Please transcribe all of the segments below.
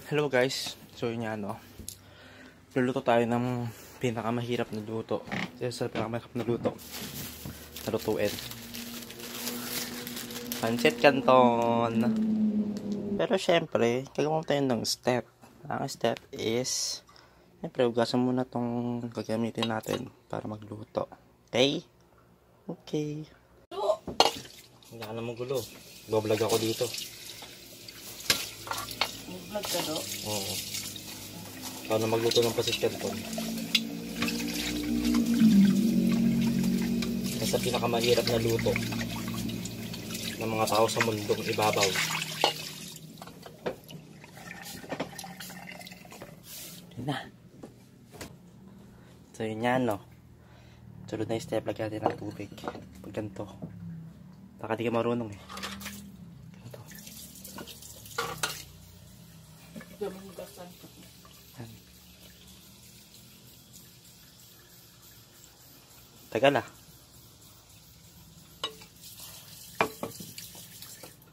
Hello guys, so yun nga luluto tayo ng pinakamahirap na luto. Sa pinakamahirap na luto na lutuin, pancit canton. Pero syempre, gagawin tayo ng step. Ang step is, syempre ugasan muna tong gagamitin natin para magluto. Okay? Okay. Hindi ka na magulo. Go-vlog ako dito. Mag-vlog ka do? Oo. Paano magluto ng pancit canton? Sa pinakamahirap na luto ng mga tao sa mundong ibabaw. Yun na. So yun yan, no? Sunod na yung step, lagyan natin ng tubig. Pag ganito. Baka di ka marunong eh. Ganito. Tagal ah.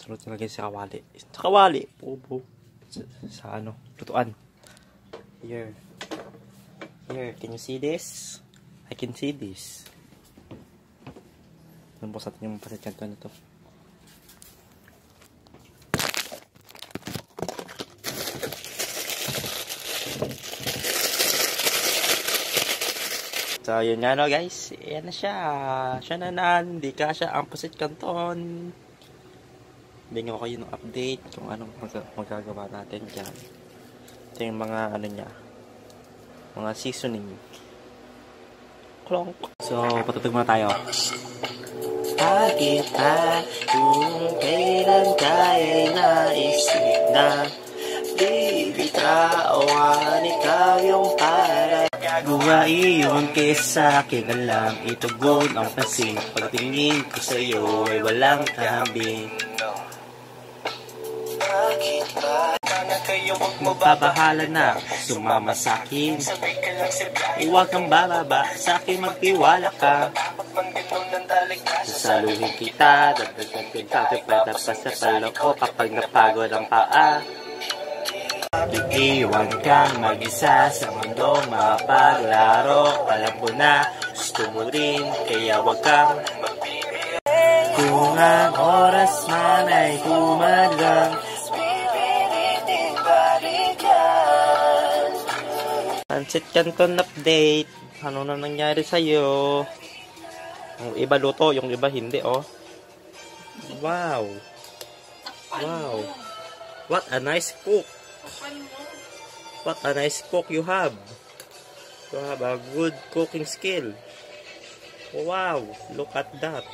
Sunod na lagyan sa kawali. Sa kawali. Pupo. Sa ano? Lutuan. Here. Here. Can you see this? I can see this. Nabos natin yung pancit canton nito. So, yun nga no guys. Yan na siya. Siya na hindi kasya ang pancit canton. Bigyan ko kayo ng update kung anong magagawa natin dyan. Ito yung mga ano niya. Mga seasoning. Klonk. So, patutog muna tayo. Kita kung kailan kaya'y naisip na bibitawan ikaw yung para gagawa iyon kesa akin na lang itugon ang pansin. Pagtingin ko sa'yo ay walang kambing. Magpapahala na sumama sa'kin. Huwag kang bababa sa'kin, magtiwala ka. Sasaluhin kita, dagdagan kita, pipeta pa sa palo ko kapag napagod ang paa. Iiwan kang mag-isa sa mundong mapaglaro. Alam ko na gusto mo rin, kaya wag kang magbibigay. Kung ang oras man ay humadlang, pancit canton update. Ano na nangyari sa'yo? Yung iba luto, yung iba hindi, oh. Wow. Wow. What a nice cook. What a nice cook you have. You have a good cooking skill. Wow. Look at that.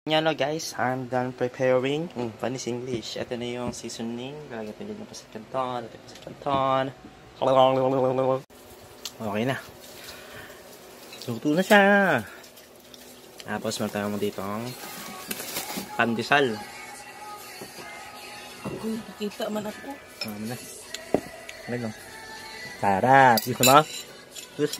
Yan no guys, I'm done preparing. Panis English. Ito na yung seasoning. Lalagyan din ng pancit canton. Pancit canton. Okay na. Luto na siya. Tapos matama mo dito ang pandesal. Nakita man ako. Ano na. Ano lang. Sarap. Gusto mo? Gusto.